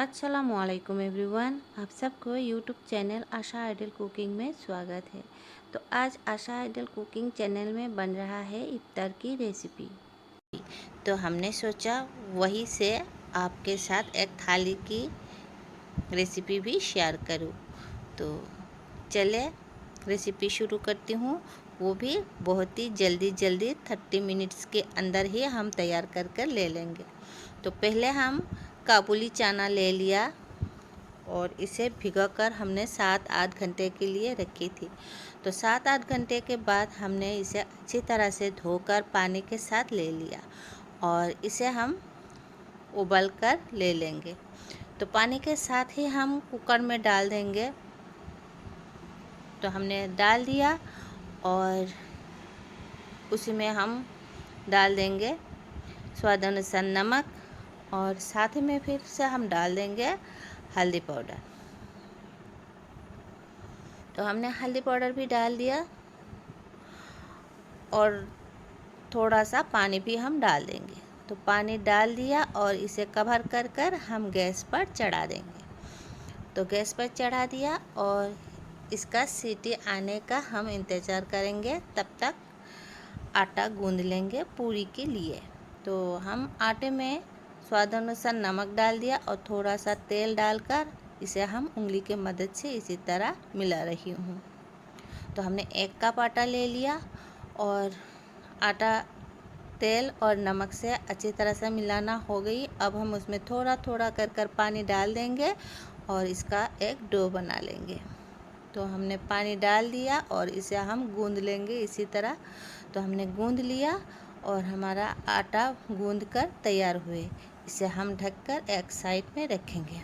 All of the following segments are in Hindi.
अस्सलामुअलैकुम एवरीवन, आप सबको यूट्यूब चैनल आशा आइडल कुकिंग में स्वागत है। तो आज आशा आइडल कुकिंग चैनल में बन रहा है इफ्तार की रेसिपी। तो हमने सोचा वही से आपके साथ एक थाली की रेसिपी भी शेयर करूं। तो चले रेसिपी शुरू करती हूँ। वो भी बहुत ही जल्दी 30 मिनट्स के अंदर ही हम तैयार कर ले लेंगे। तो पहले हम काबुली चना ले लिया और इसे भिगोकर हमने 7-8 घंटे के लिए रखी थी। तो 7-8 घंटे के बाद हमने इसे अच्छी तरह से धोकर पानी के साथ ले लिया और इसे हम उबाल कर ले लेंगे। तो पानी के साथ ही हम कुकर में डाल देंगे। तो हमने डाल दिया और उसी में हम डाल देंगे स्वाद अनुसार नमक और साथ में फिर से हम डाल देंगे हल्दी पाउडर। तो हमने हल्दी पाउडर भी डाल दिया और थोड़ा सा पानी भी हम डाल देंगे। तो पानी डाल दिया और इसे कवर कर हम गैस पर चढ़ा देंगे। तो गैस पर चढ़ा दिया और इसका सीटी आने का हम इंतज़ार करेंगे। तब तक आटा गूंद लेंगे पूरी के लिए। तो हम आटे में स्वाद अनुसार नमक डाल दिया और थोड़ा सा तेल डालकर इसे हम उंगली के मदद से इसी तरह मिला रही हूँ। तो हमने 1 कप आटा ले लिया और आटा तेल और नमक से अच्छी तरह से मिलाना हो गई। अब हम उसमें थोड़ा थोड़ा कर पानी डाल देंगे और इसका एक डो बना लेंगे। तो हमने पानी डाल दिया और इसे हम गूंद लेंगे इसी तरह। तो हमने गूंद लिया और हमारा आटा गूंद कर तैयार हुए। इसे हम ढककर एक साइड में रखेंगे।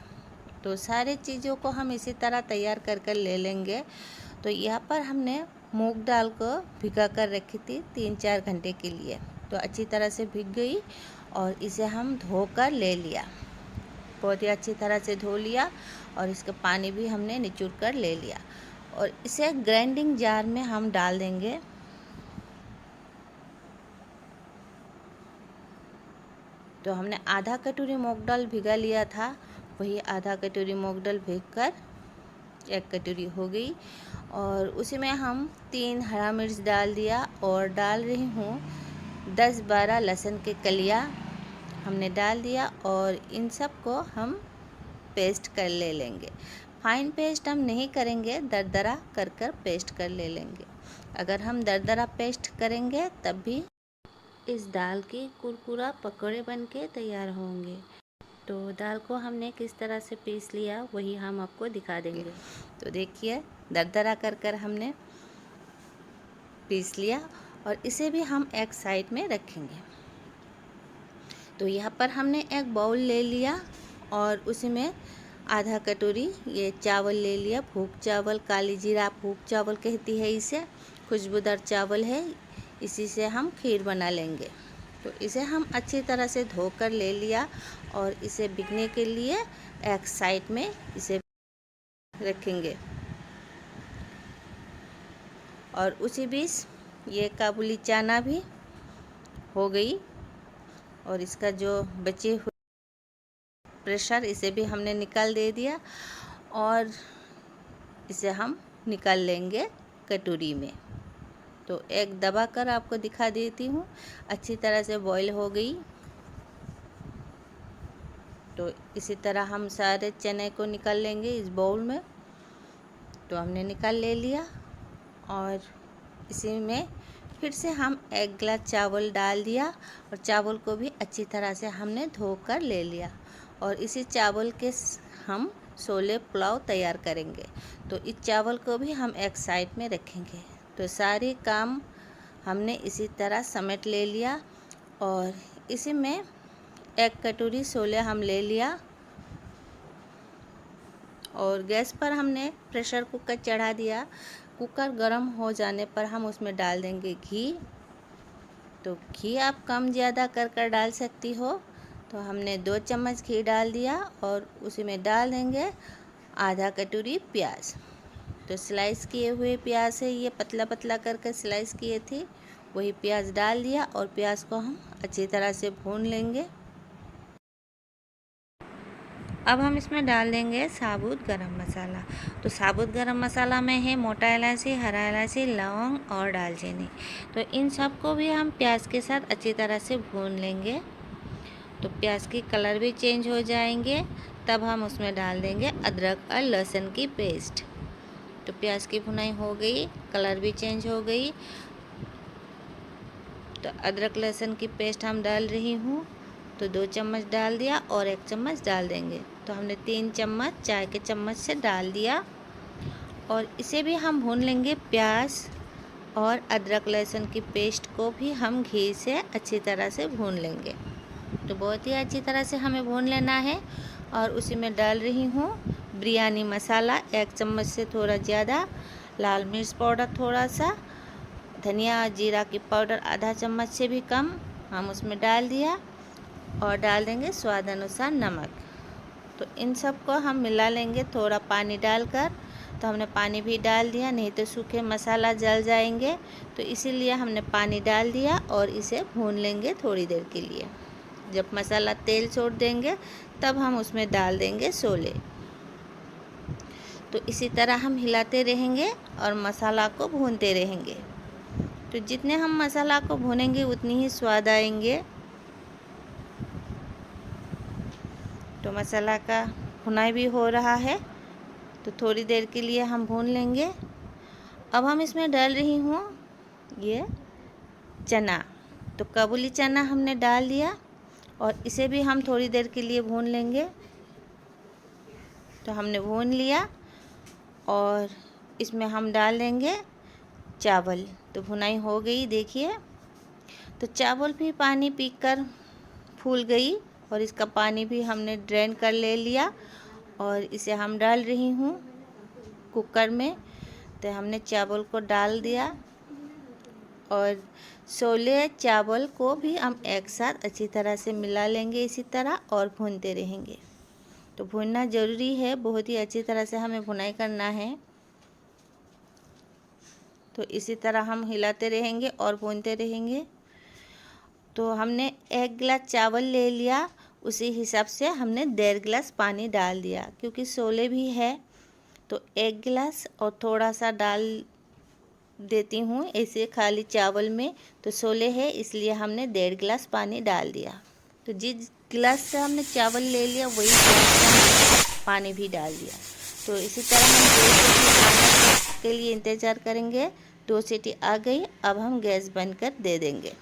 तो सारी चीज़ों को हम इसी तरह तैयार कर ले लेंगे। तो यहाँ पर हमने मूंग दाल को भिगा कर रखी थी 3-4 घंटे के लिए। तो अच्छी तरह से भीग गई और इसे हम धोकर ले लिया। बहुत ही अच्छी तरह से धो लिया और इसका पानी भी हमने निचोड़ कर ले लिया और इसे ग्राइंडिंग जार में हम डाल देंगे। तो हमने आधा कटोरी मूंग दाल भिगा लिया था, वही आधा कटोरी मूंग दाल भीग कर 1 कटोरी हो गई और उसी में हम 3 हरा मिर्च डाल दिया और डाल रही हूँ 10-12 लहसुन के कलियाँ हमने डाल दिया और इन सब को हम पेस्ट कर ले लेंगे। फाइन पेस्ट हम नहीं करेंगे, दरदरा कर पेस्ट कर ले लेंगे। अगर हम दरदरा पेस्ट करेंगे तब भी इस दाल के कुरकुरा पकौड़े बन के तैयार होंगे। तो दाल को हमने किस तरह से पीस लिया वही हम आपको दिखा देंगे। तो देखिए दरदरा कर हमने पीस लिया और इसे भी हम एक साइड में रखेंगे। तो यहाँ पर हमने एक बाउल ले लिया और उसी में आधा कटोरी ये चावल ले लिया। भूख चावल, काली जीरा भूख चावल कहती है इसे, खुशबूदार चावल है। इसी से हम खीर बना लेंगे। तो इसे हम अच्छी तरह से धोकर ले लिया और इसे भिगने के लिए एक साइड में इसे रखेंगे। और उसी बीच ये काबुली चना भी हो गई और इसका जो बचे हुए प्रेशर इसे भी हमने निकाल दे दिया और इसे हम निकाल लेंगे कटोरी में। तो एक दबा कर आपको दिखा देती हूँ, अच्छी तरह से बॉईल हो गई। तो इसी तरह हम सारे चने को निकाल लेंगे इस बाउल में। तो हमने निकाल ले लिया और इसी में फिर से हम 1 गिलास चावल डाल दिया और चावल को भी अच्छी तरह से हमने धोकर ले लिया और इसी चावल के हम छोले पुलाव तैयार करेंगे। तो इस चावल को भी हम एक साइड में रखेंगे। तो सारे काम हमने इसी तरह समेट ले लिया और इसी में 1 कटोरी छोले हम ले लिया और गैस पर हमने प्रेशर कुकर चढ़ा दिया। कुकर गर्म हो जाने पर हम उसमें डाल देंगे घी। तो घी आप कम ज़्यादा कर डाल सकती हो। तो हमने 2 चम्मच घी डाल दिया और उसी में डाल देंगे आधा कटोरी प्याज। तो स्लाइस किए हुए प्याज है, ये पतला पतला करके स्लाइस किए थे, वही प्याज डाल दिया और प्याज को हम अच्छी तरह से भून लेंगे। अब हम इसमें डाल देंगे साबुत गरम मसाला। तो साबुत गरम मसाला में है मोटा इलायची, हरा इलायची, लौंग और दालचीनी। तो इन सब को भी हम प्याज के साथ अच्छी तरह से भून लेंगे। तो प्याज की कलर भी चेंज हो जाएंगे, तब हम उसमें डाल देंगे अदरक और लहसुन की पेस्ट। तो प्याज की भुनाई हो गई, कलर भी चेंज हो गई। तो अदरक लहसुन की पेस्ट हम डाल रही हूँ। तो 2 चम्मच डाल दिया और 1 चम्मच डाल देंगे। तो हमने 3 चम्मच चाय के चम्मच से डाल दिया और इसे भी हम भून लेंगे। प्याज और अदरक लहसुन की पेस्ट को भी हम घी से अच्छी तरह से भून लेंगे। तो बहुत ही अच्छी तरह से हमें भून लेना है। और उसी में डाल रही हूँ बिरयानी मसाला 1 चम्मच से थोड़ा ज़्यादा, लाल मिर्च पाउडर थोड़ा सा, धनिया जीरा की पाउडर आधा चम्मच से भी कम हम उसमें डाल दिया और डाल देंगे स्वाद अनुसार नमक। तो इन सब को हम मिला लेंगे थोड़ा पानी डालकर। तो हमने पानी भी डाल दिया, नहीं तो सूखे मसाला जल जाएंगे। तो इसीलिए हमने पानी डाल दिया और इसे भून लेंगे थोड़ी देर के लिए। जब मसाला तेल छोड़ देंगे तब हम उसमें डाल देंगे छोले। तो इसी तरह हम हिलाते रहेंगे और मसाला को भूनते रहेंगे। तो जितने हम मसाला को भूनेंगे उतनी ही स्वाद आएंगे। तो मसाला का भुनाई भी हो रहा है, तो थोड़ी देर के लिए हम भून लेंगे। अब हम इसमें डाल रही हूँ ये चना। तो काबुली चना हमने डाल दिया और इसे भी हम थोड़ी देर के लिए भून लेंगे। तो हमने भून लिया और इसमें हम डाल देंगे चावल। तो भुनाई हो गई, देखिए। तो चावल भी पानी पीकर फूल गई और इसका पानी भी हमने ड्रेन कर ले लिया और इसे हम डाल रही हूँ कुकर में। तो हमने चावल को डाल दिया और छोले चावल को भी हम एक साथ अच्छी तरह से मिला लेंगे इसी तरह और भूनते रहेंगे। तो भूनना ज़रूरी है, बहुत ही अच्छी तरह से हमें भुनाई करना है। तो इसी तरह हम हिलाते रहेंगे और भूनते रहेंगे। तो हमने 1 गिलास चावल ले लिया, उसी हिसाब से हमने 1.5 गिलास पानी डाल दिया, क्योंकि छोले भी है। तो 1 गिलास और थोड़ा सा डाल देती हूँ ऐसे खाली चावल में। तो छोले है इसलिए हमने 1.5 गिलास पानी डाल दिया। तो जिस गिलास से हमने चावल ले लिया वही गिलास से हमने पानी भी डाल दिया। तो इसी तरह हम 2 सीटी आने के लिए इंतज़ार करेंगे। 2 सीटी आ गई, अब हम गैस बंद कर दे देंगे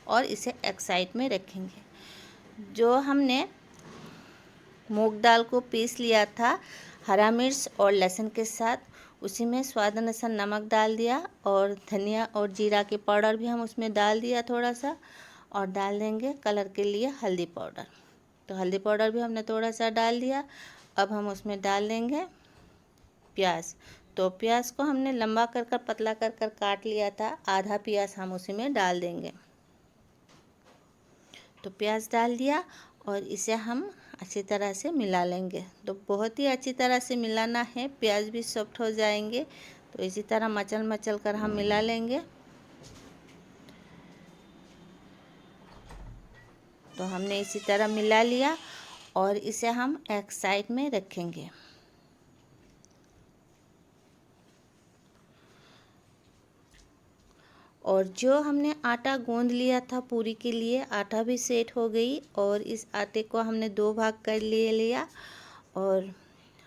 और इसे एक साइड में रखेंगे। जो हमने मूंग दाल को पीस लिया था हरा मिर्च और लहसुन के साथ, उसी में स्वाद अनुसार नमक डाल दिया और धनिया और जीरा के पाउडर भी हम उसमें डाल दिया थोड़ा सा, और डाल देंगे कलर के लिए हल्दी पाउडर। तो हल्दी पाउडर भी हमने थोड़ा सा डाल दिया। अब हम उसमें डाल देंगे प्याज। तो प्याज को हमने लंबा कर कर पतला कर कर काट लिया था, आधा प्याज हम उसी में डाल देंगे। तो प्याज डाल दिया और इसे हम अच्छी तरह से मिला लेंगे। तो बहुत ही अच्छी तरह से मिलाना है, प्याज भी सॉफ्ट हो जाएंगे। तो इसी तरह मचल मचल कर हम मिला लेंगे। तो हमने इसी तरह मिला लिया और इसे हम एक साइड में रखेंगे। और जो हमने आटा गूंद लिया था पूरी के लिए, आटा भी सेट हो गई और इस आटे को हमने 2 भाग कर लिया और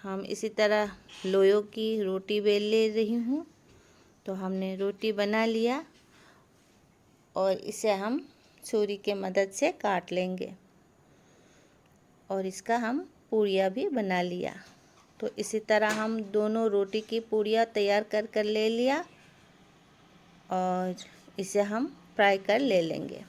हम इसी तरह लोयों की रोटी बेल ले रही हूँ। तो हमने रोटी बना लिया और इसे हम छुरी के मदद से काट लेंगे और इसका हम पूरियाँ भी बना लिया। तो इसी तरह हम दोनों रोटी की पूरियाँ तैयार कर ले लिया और इसे हम फ्राई कर ले लेंगे।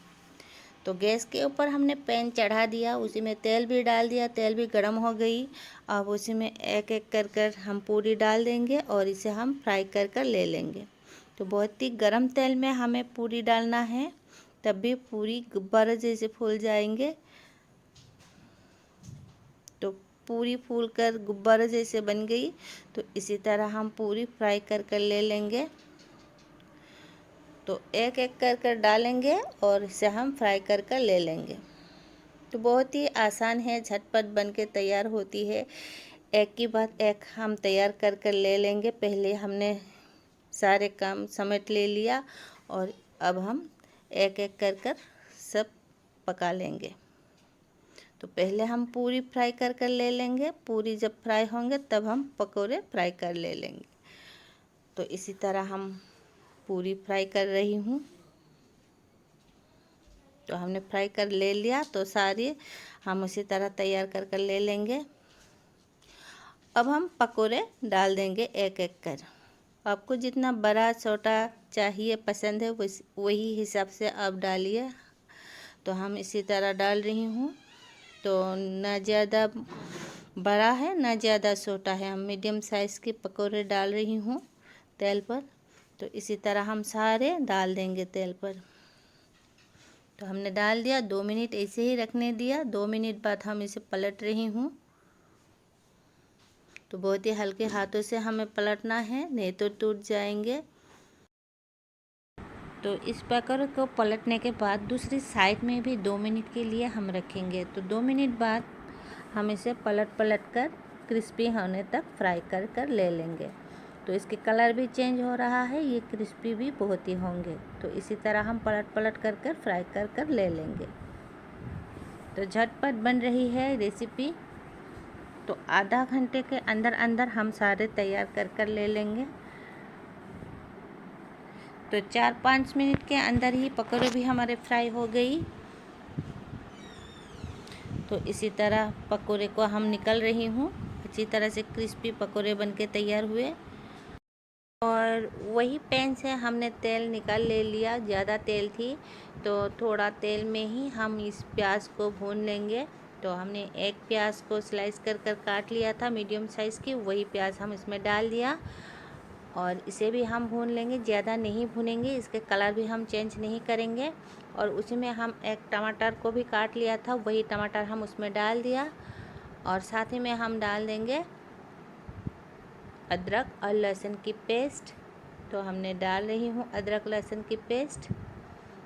तो गैस के ऊपर हमने पैन चढ़ा दिया, उसी में तेल भी डाल दिया, तेल भी गर्म हो गई। अब उसी में एक एक कर हम पूरी डाल देंगे और इसे हम फ्राई कर ले लेंगे। तो बहुत ही गर्म तेल में हमें पूरी डालना है, तब भी पूरी गुब्बारे जैसे फूल जाएंगे। तो पूरी फूल कर गुब्बारे जैसे बन गई। तो इसी तरह हम पूरी फ्राई कर ले लेंगे। तो एक एक कर डालेंगे और इसे हम फ्राई कर ले लेंगे। तो बहुत ही आसान है, झटपट बन के तैयार होती है। एक की बाद एक हम तैयार कर कर ले लेंगे। पहले हमने सारे काम समेट ले लिया और अब हम एक एक कर कर सब पका लेंगे। तो पहले हम पूरी फ्राई कर कर ले लेंगे। पूरी जब फ्राई होंगे तब हम पकोड़े फ्राई कर ले लेंगे। तो इसी तरह हम पूरी फ्राई कर रही हूँ। तो हमने फ्राई कर ले लिया, तो सारी हम उसी तरह तैयार कर कर ले लेंगे। अब हम पकोड़े डाल देंगे एक एक कर। आपको जितना बड़ा छोटा चाहिए पसंद है वही हिसाब से आप डालिए। तो हम इसी तरह डाल रही हूँ। तो ना ज़्यादा बड़ा है ना ज़्यादा छोटा है, हम मीडियम साइज़ के पकोड़े डाल रही हूँ तेल पर। तो इसी तरह हम सारे डाल देंगे तेल पर। तो हमने डाल दिया, 2 मिनट ऐसे ही रखने दिया। 2 मिनट बाद हम इसे पलट रही हूँ। तो बहुत ही हल्के हाथों से हमें पलटना है, नहीं तो टूट जाएंगे। तो इस पकोड़े को पलटने के बाद दूसरी साइड में भी 2 मिनट के लिए हम रखेंगे। तो 2 मिनट बाद हम इसे पलट कर क्रिस्पी होने तक फ्राई कर कर ले लेंगे। तो इसके कलर भी चेंज हो रहा है, ये क्रिस्पी भी बहुत ही होंगे। तो इसी तरह हम पलट कर कर फ्राई कर कर ले लेंगे। तो झटपट बन रही है रेसिपी। तो आधा घंटे के अंदर अंदर हम सारे तैयार कर कर ले लेंगे। तो 4-5 मिनट के अंदर ही पकोड़े भी हमारे फ्राई हो गई। तो इसी तरह पकोड़े को हम निकल रही हूँ। अच्छी तरह से क्रिस्पी पकोड़े बनके तैयार हुए। और वही पैन से हमने तेल निकाल ले लिया। ज़्यादा तेल थी तो थोड़ा तेल में ही हम इस प्याज को भून लेंगे। तो हमने एक प्याज को स्लाइस कर कर काट लिया था मीडियम साइज़ की, वही प्याज हम इसमें डाल दिया और इसे भी हम भून लेंगे। ज़्यादा नहीं भूनेंगे, इसके कलर भी हम चेंज नहीं करेंगे। और उसी में हम एक टमाटर को भी काट लिया था, वही टमाटर हम उसमें डाल दिया। और साथ ही में हम डाल देंगे अदरक और लहसुन की पेस्ट। तो हमने डाल रही हूँ अदरक लहसुन की पेस्ट।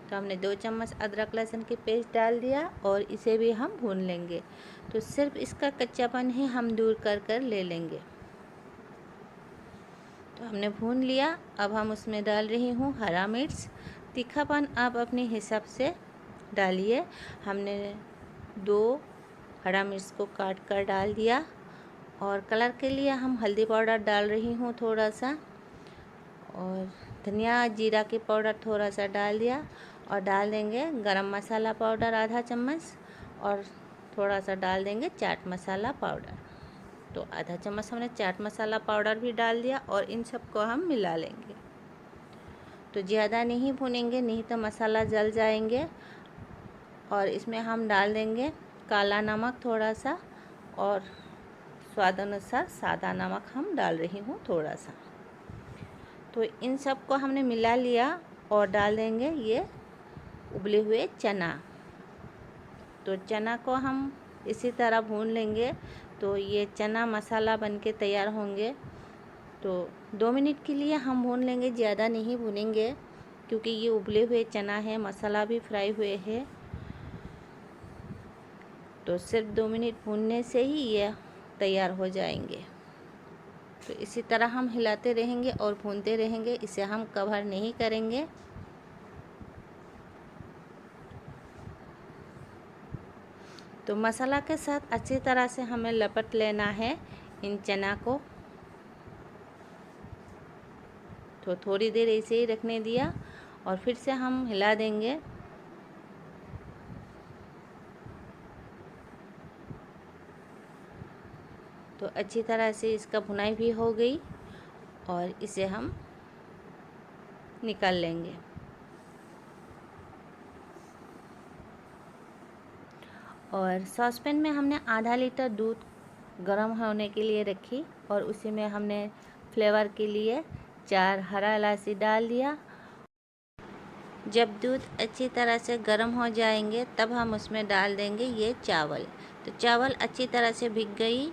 तो हमने 2 चम्मच अदरक लहसुन की पेस्ट डाल दिया और इसे भी हम भून लेंगे। तो सिर्फ इसका कच्चापन ही हम दूर कर कर ले लेंगे। तो हमने भून लिया। अब हम उसमें डाल रही हूँ हरा मिर्च। तीखापन आप अपने हिसाब से डालिए। हमने 2 हरा मिर्च को काट कर डाल दिया। और कलर के लिए हम हल्दी पाउडर डाल रही हूँ थोड़ा सा, और धनिया जीरा की पाउडर थोड़ा सा डाल दिया। और डाल देंगे गरम मसाला पाउडर आधा चम्मच, और थोड़ा सा डाल देंगे चाट मसाला पाउडर। तो आधा चम्मच हमने चाट मसाला पाउडर भी डाल दिया और इन सबको हम मिला लेंगे। तो ज़्यादा नहीं भूनेंगे, नहीं तो मसाला जल जाएंगे। और इसमें हम डाल देंगे काला नमक थोड़ा सा, और स्वाद अनुसार सादा नमक हम डाल रही हूँ थोड़ा सा। तो इन सब को हमने मिला लिया और डाल देंगे ये उबले हुए चना। तो चना को हम इसी तरह भून लेंगे। तो ये चना मसाला बनके तैयार होंगे। तो 2 मिनट के लिए हम भून लेंगे, ज़्यादा नहीं भूनेंगे क्योंकि ये उबले हुए चना है, मसाला भी फ्राई हुए है। तो सिर्फ 2 मिनट भूनने से ही ये तैयार हो जाएंगे। तो इसी तरह हम हिलाते रहेंगे और भूनते रहेंगे, इसे हम कवर नहीं करेंगे। तो मसाला के साथ अच्छी तरह से हमें लपेट लेना है इन चना को। तो थोड़ी देर ऐसे ही रखने दिया और फिर से हम हिला देंगे। तो अच्छी तरह से इसका भुनाई भी हो गई और इसे हम निकाल लेंगे। और सॉसपैन में हमने आधा लीटर दूध गर्म होने के लिए रखी और उसी में हमने फ्लेवर के लिए 4 हरा इलायची डाल दिया। जब दूध अच्छी तरह से गर्म हो जाएंगे तब हम उसमें डाल देंगे ये चावल। तो चावल अच्छी तरह से भीग गई।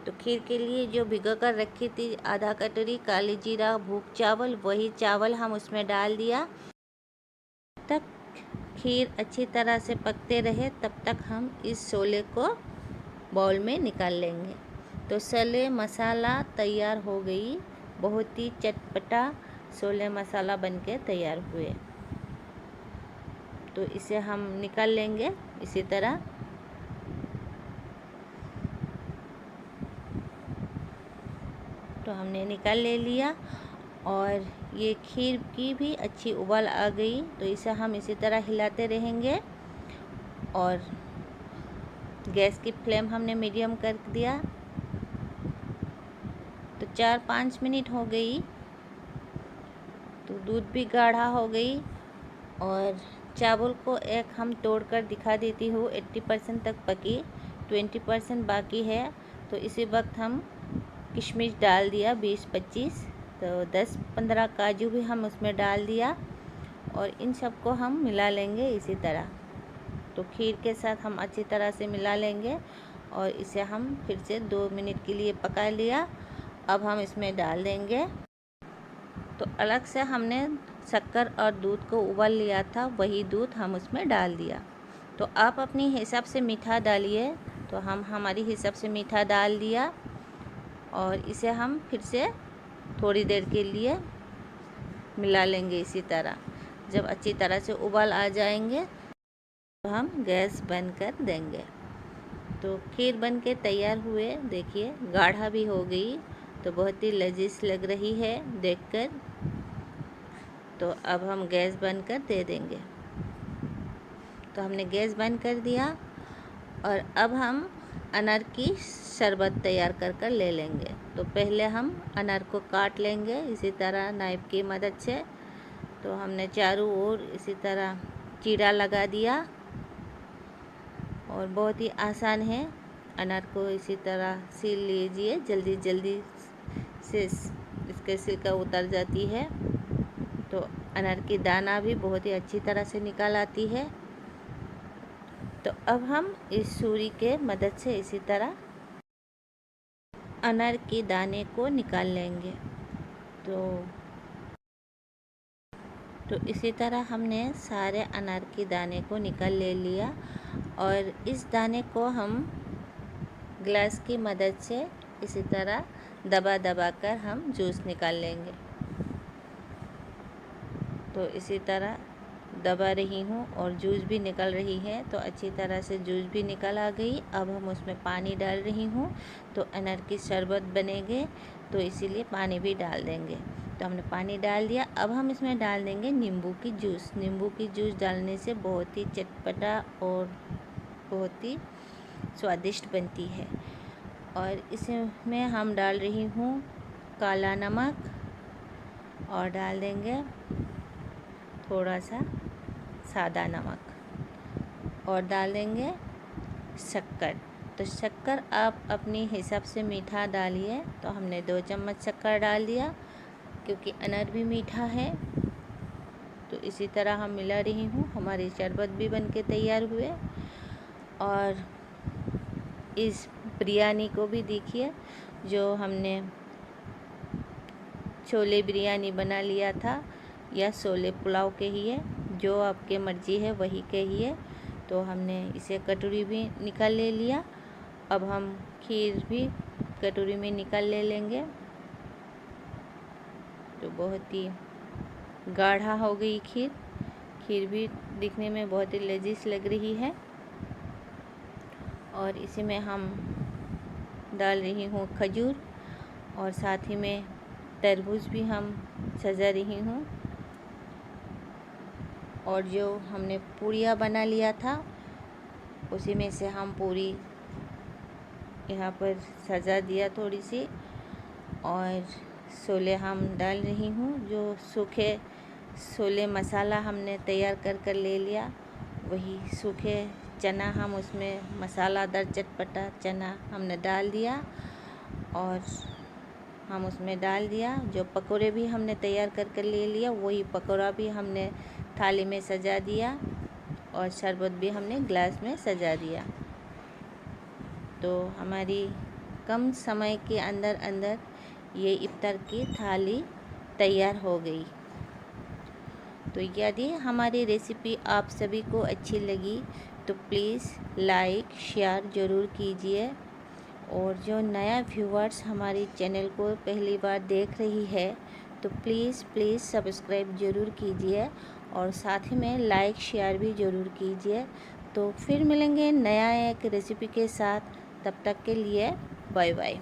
तो खीर के लिए जो भिगो कर रखी थी आधा कटोरी काली जीरा भूख चावल, वही चावल हम उसमें डाल दिया। तक खीर अच्छी तरह से पकते रहे तब तक हम इस शोले को बाउल में निकाल लेंगे। तो शोले मसाला तैयार हो गई। बहुत ही चटपटा शोले मसाला बनके तैयार हुए। तो इसे हम निकाल लेंगे इसी तरह। तो हमने निकाल ले लिया और ये खीर की भी अच्छी उबाल आ गई। तो इसे हम इसी तरह हिलाते रहेंगे और गैस की फ्लेम हमने मीडियम कर दिया। तो 4-5 मिनट हो गई। तो दूध भी गाढ़ा हो गई और चावल को एक हम तोड़कर दिखा देती हूँ। 80% तक पकी, 20% बाकी है। तो इसी वक्त हम किशमिश डाल दिया 20-25। तो 10-15 काजू भी हम उसमें डाल दिया और इन सबको हम मिला लेंगे इसी तरह। तो खीर के साथ हम अच्छी तरह से मिला लेंगे और इसे हम फिर से 2 मिनट के लिए पका लिया। अब हम इसमें डाल देंगे। तो अलग से हमने शक्कर और दूध को उबाल लिया था, वही दूध हम उसमें डाल दिया। तो आप अपनी हिसाब से मीठा डालिए। तो हम हमारी हिसाब से मीठा डाल दिया और इसे हम फिर से थोड़ी देर के लिए मिला लेंगे इसी तरह। जब अच्छी तरह से उबाल आ जाएंगे तो हम गैस बंद कर देंगे। तो खीर बन के तैयार हुए। देखिए गाढ़ा भी हो गई। तो बहुत ही लजीज लग रही है देखकर। तो अब हम गैस बंद कर दे देंगे। तो हमने गैस बंद कर दिया और अब हम अनार की शरबत तैयार कर ले लेंगे। तो पहले हम अनार को काट लेंगे इसी तरह नाइफ की मदद से। तो हमने चारों ओर इसी तरह चीरा लगा दिया और बहुत ही आसान है। अनार को इसी तरह सील लीजिए, जल्दी जल्दी से इसके छिलका उतर जाती है। तो अनार की दाना भी बहुत ही अच्छी तरह से निकाल आती है। तो अब हम इस छुरी के मदद से इसी तरह अनार की दाने को निकाल लेंगे। तो इसी तरह हमने सारे अनार की दाने को निकाल ले लिया और इस दाने को हम ग्लास की मदद से इसी तरह दबा दबा कर हम जूस निकाल लेंगे। तो इसी तरह दबा रही हूँ और जूस भी निकल रही है। तो अच्छी तरह से जूस भी निकल आ गई। अब हम उसमें पानी डाल रही हूँ। तो अनार की शरबत बनेंगे तो इसीलिए पानी भी डाल देंगे। तो हमने पानी डाल दिया। अब हम इसमें डाल देंगे नींबू की जूस। नींबू की जूस डालने से बहुत ही चटपटा और बहुत ही स्वादिष्ट बनती है। और इसमें हम डाल रही हूँ काला नमक और डाल देंगे थोड़ा सा सादा नमक और डाल देंगे शक्कर। तो शक्कर आप अपनी हिसाब से मीठा डालिए। तो हमने 2 चम्मच शक्कर डाल दिया क्योंकि अनार भी मीठा है। तो इसी तरह हम मिला रही हूँ। हमारी शरबत भी बनके तैयार हुए और इस बिरयानी को भी देखिए, जो हमने छोले बिरयानी बना लिया था या छोले पुलाव कहिए, जो आपके मर्ज़ी है वही कहिए। तो हमने इसे कटोरी भी निकाल ले लिया। अब हम खीर भी कटोरी में निकाल ले लेंगे। तो बहुत ही गाढ़ा हो गई खीर। खीर भी दिखने में बहुत ही लजीज लग रही है। और इसी में हम डाल रही हूँ खजूर और साथ ही में तरबूज भी हम सजा रही हूँ। और जो हमने पूरियाँ बना लिया था उसी में से हम पूरी यहाँ पर सजा दिया थोड़ी सी। और छोले हम डाल रही हूँ। जो सूखे छोले मसाला हमने तैयार कर ले लिया, वही सूखे चना हम उसमें मसालादार चटपटा चना हमने डाल दिया और हम उसमें डाल दिया। जो पकोड़े भी हमने तैयार कर ले लिया, वही पकोड़ा भी हमने थाली में सजा दिया और शरबत भी हमने ग्लास में सजा दिया। तो हमारी कम समय के अंदर ये इफ्तार की थाली तैयार हो गई। तो यदि हमारी रेसिपी आप सभी को अच्छी लगी तो प्लीज़ लाइक शेयर ज़रूर कीजिए। और जो नया व्यूअर्स हमारी चैनल को पहली बार देख रही है तो प्लीज़ सब्सक्राइब ज़रूर कीजिए और साथ ही में लाइक शेयर भी ज़रूर कीजिए। तो फिर मिलेंगे नया एक रेसिपी के साथ, तब तक के लिए बाय बाय।